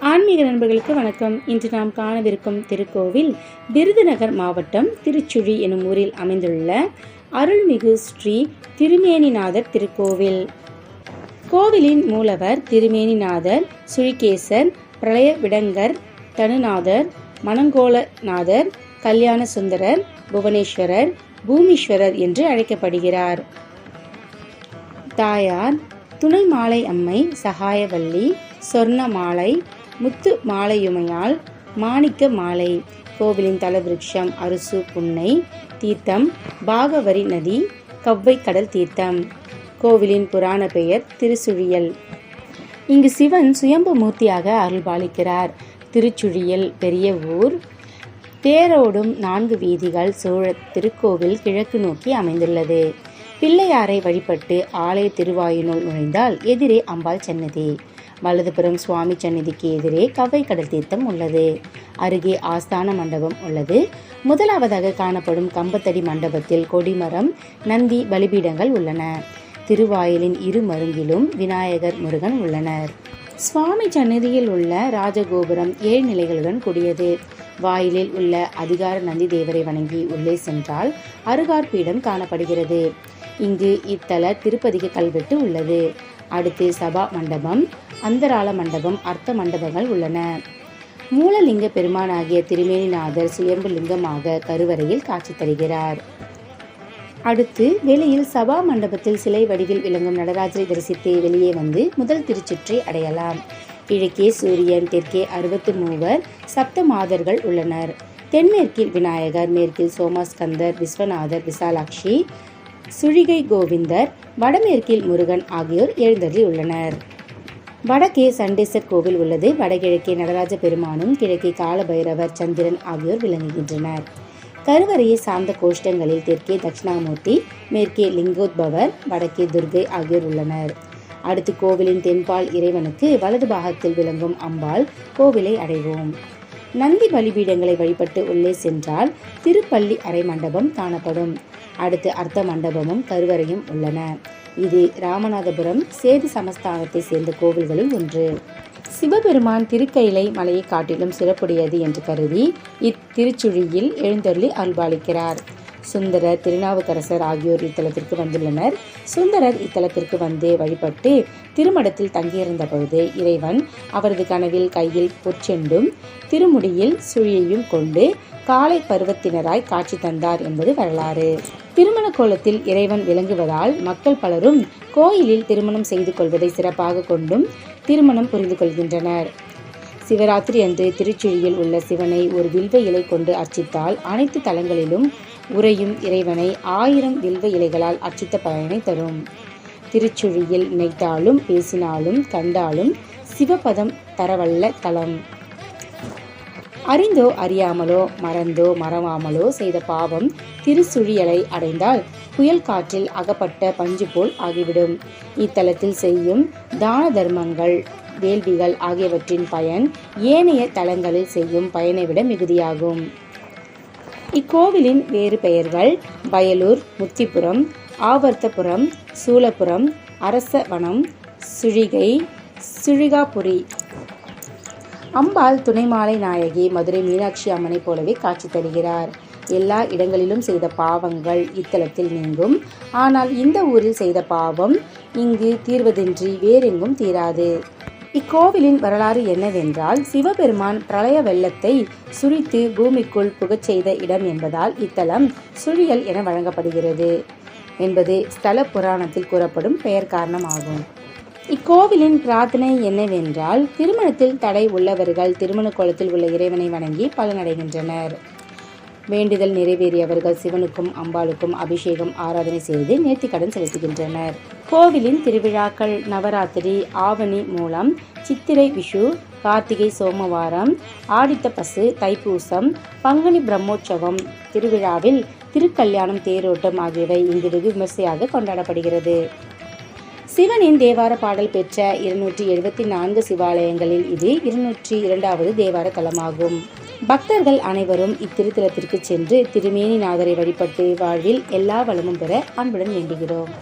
ஆன்மீக நண்பர்களுக்கு வணக்கம். இன்று நாம் காணவிருக்கும் திருக்கோவில் விருதுநகர் மாவட்டம் திருச்சுழி எனும் ஊரில் அமைந்துள்ள அருள்மிகு ஸ்ரீ திருமேனிநாதர் திருக்கோவில். கோவிலின் மூலவர் திருமேனிநாதர், சுழிகேசர், பிரளய விடங்கர், தனுநாதர், மணங்கோலநாதர், கல்யாண சுந்தரர், புவனேஸ்வரர், பூமீஸ்வரர் என்று அழைக்கப்படுகிறார். தாயார் துணை மாலை அம்மை, சகாயவல்லி, சொர்ண மாலை, முத்து மாலையுமையால், மாணிக்க மாலை. கோவிலின் தலவிருட்சம் அருசு புன்னை தீர்த்தம், பாகவரி நதி, கவ்வை கடல் தீர்த்தம். கோவிலின் புராண பெயர் திருச்சுழியல். இங்கு சிவன் சுயம்பு மூர்த்தியாக அருள்பாலிக்கிறார். திருச்சுழியல் பெரிய ஊர். தேரோடும் 4 வீதிகள் சூழ திருக்கோவில் கிழக்கு நோக்கி அமைந்துள்ளது. பிள்ளையாரை வழிபட்டு ஆலய திருவாயினுள் நுழைந்தால் எதிரே அம்பாள் சன்னதி, வலதுபுறம் சுவாமி சன்னதிக்கு எதிரே கவ்வை கடல் தீர்த்தம் உள்ளது. அருகே ஆஸ்தான மண்டபம் உள்ளது. முதலாவதாக காணப்படும் கம்பத்தடி மண்டபத்தில் கொடிமரம், நந்தி, பலிபீடங்கள் உள்ளன. திருவாயிலின் இரு மருங்கிலும் விநாயகர், முருகன் உள்ளனர். சுவாமி சன்னதியில் உள்ள ராஜகோபுரம் 7 நிலைகளுடன் கூடியது. வாயிலில் உள்ள அதிகார நந்தி தேவரை வணங்கி உள்ளே சென்றால் அருகார் பீடம் காணப்படுகிறது. இங்கு இத்தல திருப்பதிக கல்வெட்டு உள்ளது. அடுத்து சபா மண்டபம், அந்தராள மண்டபம், அர்த்த மண்டபங்கள் உள்ளன. மூலலிங்க பெருமானாகிய திருமேனிநாதர் சுயம்பு லிங்கமாக கருவறையில் காட்சி தருகிறார். அடுத்து வெளியில் சபா மண்டபத்தில் சிலை வடிவில் விளங்கும் நடராஜரை தரிசித்து வெளியே வந்து முதல் திருச்சுற்றை அடையலாம். கிழக்கே சூரியன், தெற்கே 63 சப்த மாதர்கள் உள்ளனர். தென்மேற்கில் விநாயகர், மேற்கில் சோமாஸ்கந்தர், விஸ்வநாதர், விசாலாட்சி, சுழிகை கோவிந்தர், வடமேற்கில் முருகன் ஆகியோர் எழுந்தருளி உள்ளனர். வடக்கே சண்டேசர் கோவில் உள்ளது. வடகிழக்கே நடராஜ பெருமானும், கிழக்கே காலபைரவர், சந்திரன் ஆகியோர் விளங்குகின்றனர். கருவறையை சார்ந்த கோஷ்டங்களில் தெற்கே தட்சிணாமூர்த்தி, மேற்கே லிங்கோத்பவர், வடக்கே துர்கை ஆகியோர் உள்ளனர். அடுத்து கோவிலின் தென்பால் இறைவனுக்கு வலது பாகத்தில் விளங்கும் அம்பாள் கோவிலை அடைவோம். நந்தி பலிபீடங்களை வழிபட்டு உள்ளே சென்றால் திருப்பள்ளி அறை மண்டபம் காணப்படும். அடுத்து அர்த்த மண்டபமும் கருவறையும் உள்ளன. இது ராமநாதபுரம் சேது சமஸ்தானத்தை சேர்ந்த கோவில்களில் ஒன்று. சிவபெருமான் திருக்கைலை மலையை காட்டிலும் சிறப்புடையது என்று கருதி இத்திருச்சுழியில் எழுந்தருளி அருள்பாலிக்கிறார். சுந்தரர், திருநாவுக்கரசர் ஆகியோர் இத்தலத்திற்கு வந்துள்ளனர். சுந்தரர் இத்தலத்திற்கு வந்து வழிபட்டு திருமடத்தில் தங்கியிருந்த பொழுது இறைவன் அவரது கனவில் கையில் பொற்செண்டும் திருமுடியில் சுழியையும் கொண்டு காலை பருவத்தினராய் காட்சி தந்தார் என்பது வரலாறு. திருமண கோலத்தில் இறைவன் விளங்குவதால் மக்கள் பலரும் கோயிலில் திருமணம் செய்து கொள்வதை சிறப்பாக கொண்டும் திருமணம் புரிந்து கொள்கின்றனர். சிவராத்திரி அன்று திருச்சுழியில் உள்ள சிவனை ஒரு வில்வ இலை கொண்டு அர்ச்சித்தால் அனைத்து தலங்களிலும் உறையும் இறைவனை 1000 வில்வ இலைகளால் அர்ச்சித்த பயனை தரும். திருச்சுழியில் நினைத்தாலும் பேசினாலும் கண்டாலும் சிவபதம் தரவல்ல தலம். அறிந்தோ அறியாமலோ மறந்தோ மறவாமலோ செய்த பாவம் திருச்சுழியலை அடைந்தால் புயல் காற்றில் அகப்பட்ட பஞ்சு போல் ஆகிவிடும். இத்தலத்தில் செய்யும் தான தர்மங்கள், வேள்விகள் ஆகியவற்றின் பயன் ஏனைய தலங்களில் செய்யும் பயனை விட மிகுதியாகும். இக்கோவிலின் வேறு பெயர்கள் வயலூர், முத்திபுரம், ஆவர்த்தபுரம், சூலபுரம், அரசவனம், சுழிகை, சுழிகாபுரி. அம்பாள் துணைமாலை நாயகி மதுரை மீனாட்சி அம்மனை போலவே காட்சி தருகிறார். எல்லா இடங்களிலும் செய்த பாவங்கள் இத்தலத்தில் நீங்கும். ஆனால் இந்த ஊரில் செய்த பாவம் இங்கு தீர்வதின்றி வேறெங்கும் தீராது. இக்கோவிலின் வரலாறு என்னவென்றால், சிவபெருமான் பிரளய வெள்ளத்தை சுரித்து பூமிக்குள் புகச் செய்த இடம் என்பதால் இத்தலம் சுழியல் என வழங்கப்படுகிறது என்பது ஸ்தல புராணத்தில் கூறப்படும் பெயர் காரணமாகும். இக்கோவிலின் பிரார்த்தனை என்னவென்றால், திருமணத்தில் தடை உள்ளவர்கள் திருமண கோலத்தில் உள்ள இறைவனை வணங்கி பலனடைகின்றனர். வேண்டுதல் நிறைவேறியவர்கள் சிவனுக்கும் அம்பாளுக்கும் அபிஷேகம், ஆராதனை செய்து நேர்த்திக்கடன் செலுத்துகின்றனர். கோவிலின் திருவிழாக்கள் நவராத்திரி, ஆவணி மூலம், சித்திரை விஷு, கார்த்திகை சோமவாரம், ஆடித்த பசு, தைப்பூசம், பங்குனி பிரம்மோற்சவம் திருவிழாவில் திருக்கல்யாணம், தேரோட்டம் ஆகியவை இங்கு வெகு விமர்சையாக கொண்டாடப்படுகிறது. சிவனின் தேவார பாடல் பெற்ற 274 சிவாலயங்களில் இது 202வது தேவார தலமாகும். பக்தர்கள் அனைவரும் இத்திருத்தலத்திற்கு சென்று திருமேனிநாதரை வழிபட்டு வாழ்வில் எல்லா வளமும் பெற அன்புடன் வேண்டுகிறோம்.